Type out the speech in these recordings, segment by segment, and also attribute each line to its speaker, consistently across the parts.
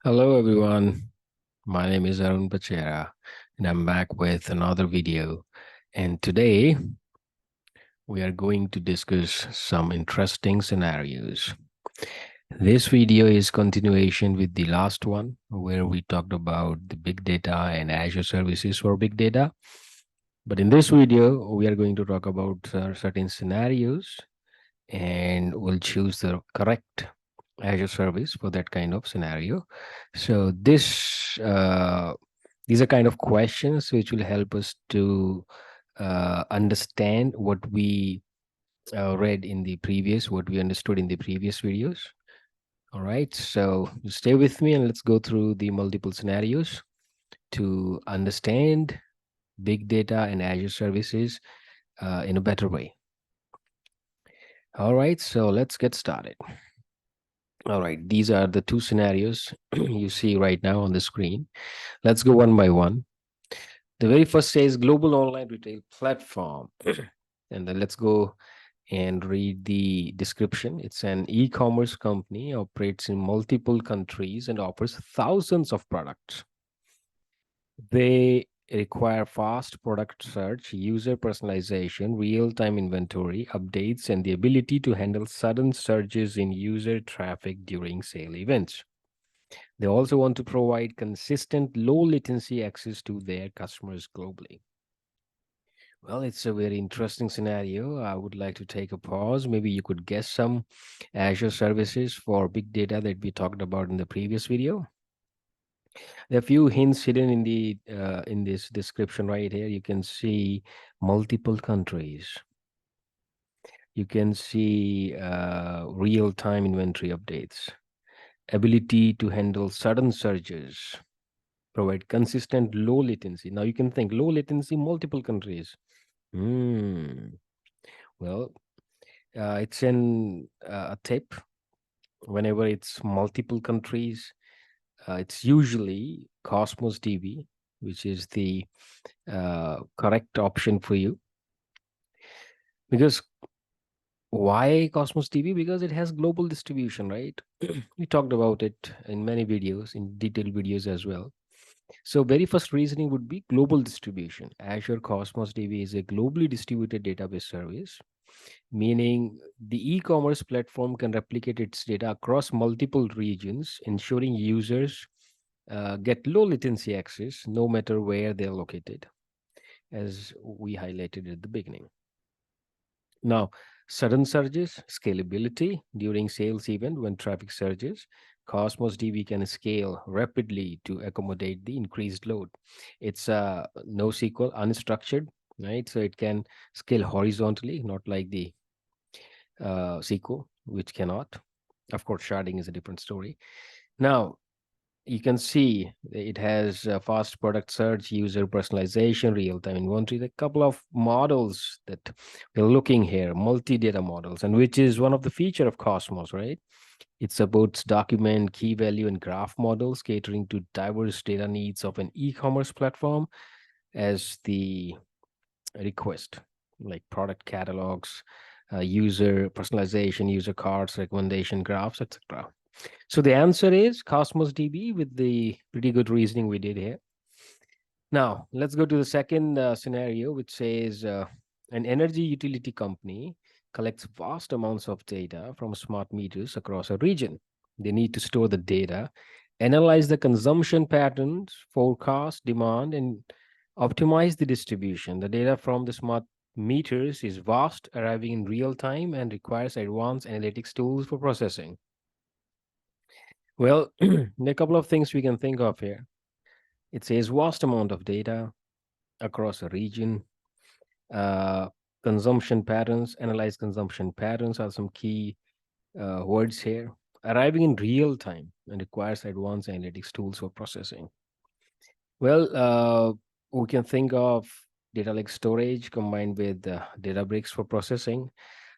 Speaker 1: Hello everyone, my name is Arun Pachehra and I'm back with another video. And today we are going to discuss some interesting scenarios. This video is continuation with the last one where we talked about the big data and Azure services for big data. But in this video, we are going to talk about certain scenarios and we'll choose the correct Azure service for that kind of scenario. So these are kind of questions which will help us to understand what we read in the previous, what we understood in the previous videos. All right, so stay with me and let's go through the multiple scenarios to understand big data and Azure services in a better way. All right, so let's get started. All right, these are the two scenarios you see right now on the screen. Let's go one by one. The very first says global online retail platform. And then let's go and read the description. It's an e-commerce company, operates in multiple countries and offers thousands of products. They require fast product search, user personalization, real-time inventory updates, and the ability to handle sudden surges in user traffic during sale events. They also want to provide consistent, low latency access to their customers globally. Well, it's a very interesting scenario. I would like to take a pause. Maybe you could guess some Azure services for big data that we talked about in the previous video. There are a few hints hidden in this description right here. You can see multiple countries. You can see real-time inventory updates, ability to handle sudden surges, provide consistent low latency. Now you can think low latency, multiple countries. Well, it's a tip. Whenever it's multiple countries, it's usually Cosmos DB, which is the correct option for you. Because why Cosmos DB? Because it has global distribution, right? We talked about it in many videos, in detailed videos as well. So very first reasoning would be global distribution. Azure Cosmos DB is a globally distributed database service, meaning the e-commerce platform can replicate its data across multiple regions, ensuring users get low latency access no matter where they're located, as we highlighted at the beginning. Now, sudden surges, scalability during sales event when traffic surges. Cosmos DB can scale rapidly to accommodate the increased load. It's NoSQL unstructured, right? So it can scale horizontally, not like the SQL, which cannot. Of course, sharding is a different story. Now, you can see it has fast product search, user personalization, real-time inventory, a couple of models that we're looking here, multi-data models, and which is one of the feature of Cosmos, right? It supports document, key value, and graph models, catering to diverse data needs of an e-commerce platform as the request, like product catalogs, user personalization, user cards, recommendation graphs, etc. So the answer is Cosmos DB with the pretty good reasoning we did here. Now, let's go to the second scenario, which says an energy utility company collects vast amounts of data from smart meters across a region. They need to store the data, analyze the consumption patterns, forecast demand, and optimize the distribution. The data from the smart meters is vast, arriving in real time, and requires advanced analytics tools for processing. Well, there are a couple of things we can think of here. It says vast amount of data across a region. Uh, Consumption patterns, analyze consumption patterns are some key words here. Arriving in real time and requires advanced analytics tools for processing. Well, we can think of data lake storage combined with data bricks for processing.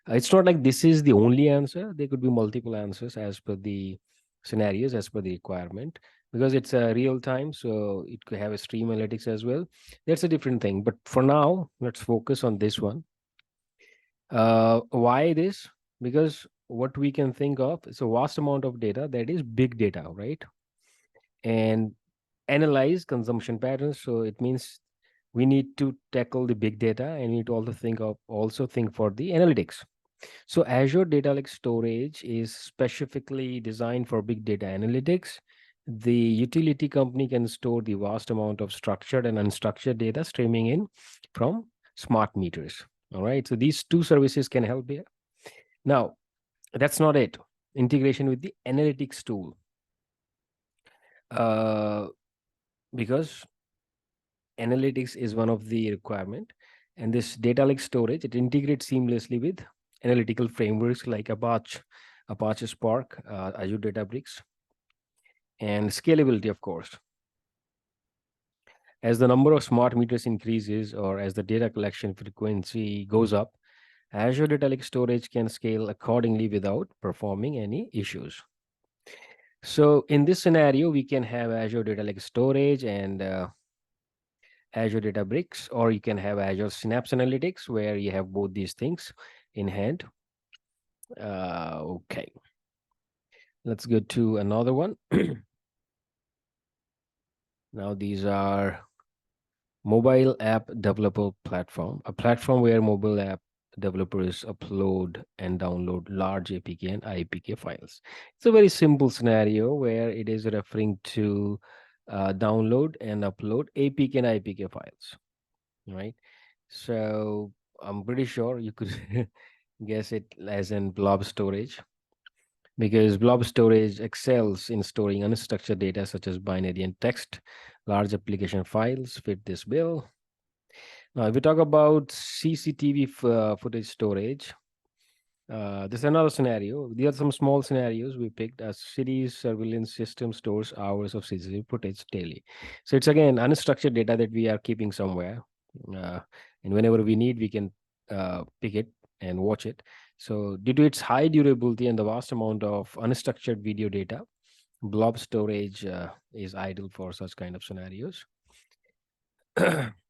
Speaker 1: It's not like this is the only answer. There could be multiple answers as per the scenarios, as per the requirement, because it's real time. So it could have a stream analytics as well. That's a different thing. But for now, let's focus on this one. Why this? Because what we can think of is a vast amount of data that is big data, right? and analyze consumption patterns. So it means we need to tackle the big data, and we need to also think for the analytics. So Azure Data Lake Storage is specifically designed for big data analytics. The utility company can store the vast amount of structured and unstructured data streaming in from smart meters. All right. So these two services can help here. Now, that's not it. Integration with the analytics tool. Uh, because analytics is one of the requirement, and this data lake storage, it integrates seamlessly with analytical frameworks like Apache Spark, Azure Databricks, and scalability, of course. As the number of smart meters increases, or as the data collection frequency goes up, Azure Data Lake Storage can scale accordingly without performing any issues. So in this scenario, we can have Azure Data Lake Storage and Azure Databricks, or you can have Azure Synapse Analytics, where you have both these things in hand. Okay, let's go to another one. Now these are mobile app developer platform, a platform where mobile app developers upload and download large APK and IPK files. It's a very simple scenario where it is referring to download and upload APK and IPK files, right? So I'm pretty sure you could guess it as in blob storage, because blob storage excels in storing unstructured data such as binary and text. Large application files fit this bill. Now, if we talk about CCTV footage storage, this is another scenario. There are some small scenarios we picked. A city's surveillance system stores hours of CCTV footage daily. So it's again unstructured data that we are keeping somewhere. Uh, and whenever we need, we can pick it and watch it. So due to its high durability and the vast amount of unstructured video data, blob storage is ideal for such kind of scenarios.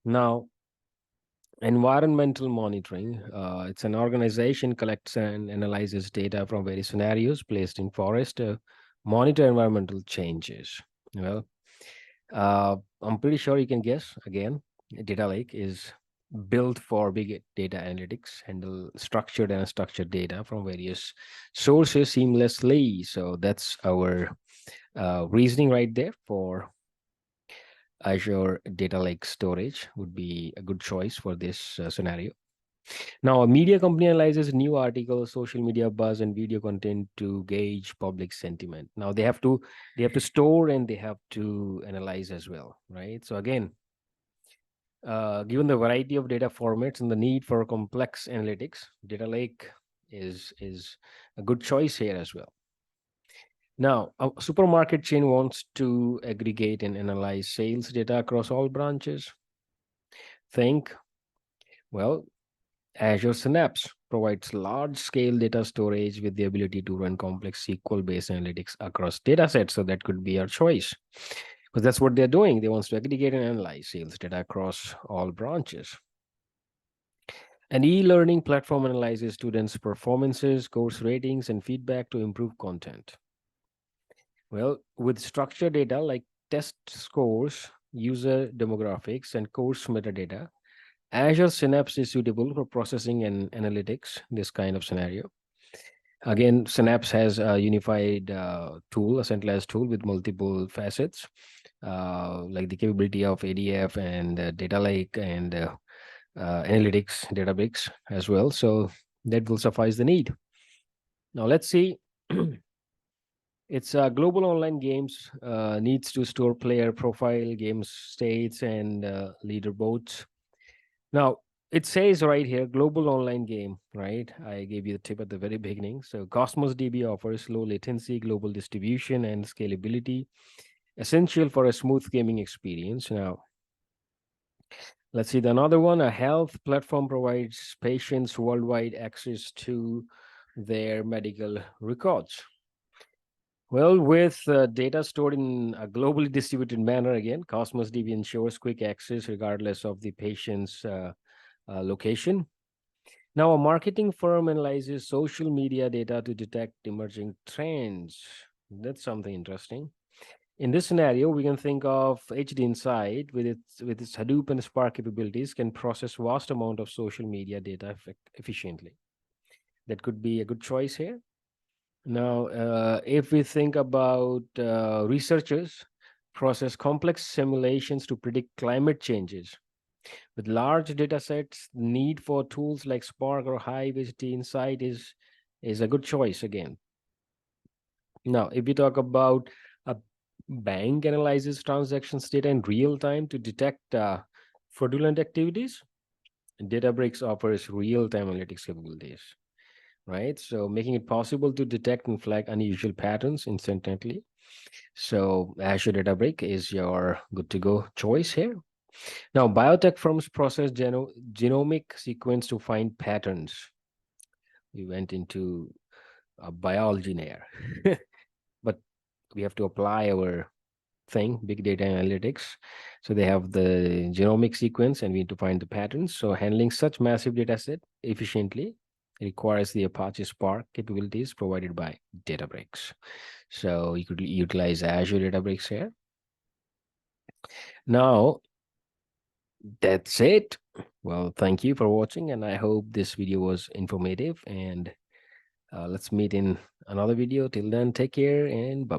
Speaker 1: Now, environmental monitoring. It's an organization collects and analyzes data from various scenarios placed in forest to monitor environmental changes. Well, I'm pretty sure you can guess again. Data Lake is built for big data analytics, handle structured and unstructured data from various sources seamlessly. So that's our reasoning right there for Azure Data Lake Storage would be a good choice for this scenario. Now, a media company analyzes new articles, social media buzz, and video content to gauge public sentiment. Now, they have to store and they have to analyze as well, right? So again, given the variety of data formats and the need for complex analytics, Data Lake is a good choice here as well. Now, a supermarket chain wants to aggregate and analyze sales data across all branches. Think, well, Azure Synapse provides large-scale data storage with the ability to run complex SQL-based analytics across datasets. So that could be your choice, because that's what they're doing. They want to aggregate and analyze sales data across all branches. An e-learning platform analyzes students' performances, course ratings, and feedback to improve content. Well, with structured data like test scores, user demographics, and course metadata, Azure Synapse is suitable for processing and analytics, this kind of scenario. Again, Synapse has a unified tool, a centralized tool with multiple facets, like the capability of ADF and data lake and analytics database as well. So that will suffice the need. Now let's see. It's global online games needs to store player profile, game states, and leaderboards. Now, it says right here, global online game, right? I gave you the tip at the very beginning. So Cosmos DB offers low latency, global distribution, and scalability, essential for a smooth gaming experience. Now, let's see the another one. A health platform provides patients worldwide access to their medical records. Well, with data stored in a globally distributed manner, again, Cosmos DB ensures quick access regardless of the patient's location. Now, a marketing firm analyzes social media data to detect emerging trends. That's something interesting. In this scenario, we can think of HD Insight with its Hadoop and Spark capabilities can process vast amount of social media data efficiently. That could be a good choice here. Now, if we think about researchers process complex simulations to predict climate changes. With large data sets, need for tools like Spark or Hive HD Insight is a good choice again. Now, if we talk about a bank analyzes transactions data in real time to detect fraudulent activities, Databricks offers real-time analytics capabilities, right? So making it possible to detect and flag unusual patterns instantly. So Azure Databricks is your good to go choice here. Now, biotech firms process genomic sequence to find patterns. We went into biology there, but we have to apply our thing, big data analytics. So they have the genomic sequence and we need to find the patterns. So handling such massive data set efficiently requires the Apache Spark capabilities provided by Databricks. So you could utilize Azure Databricks here. Now, that's it. Well, thank you for watching, and I hope this video was informative. And let's meet in another video. Till then, take care and bye bye.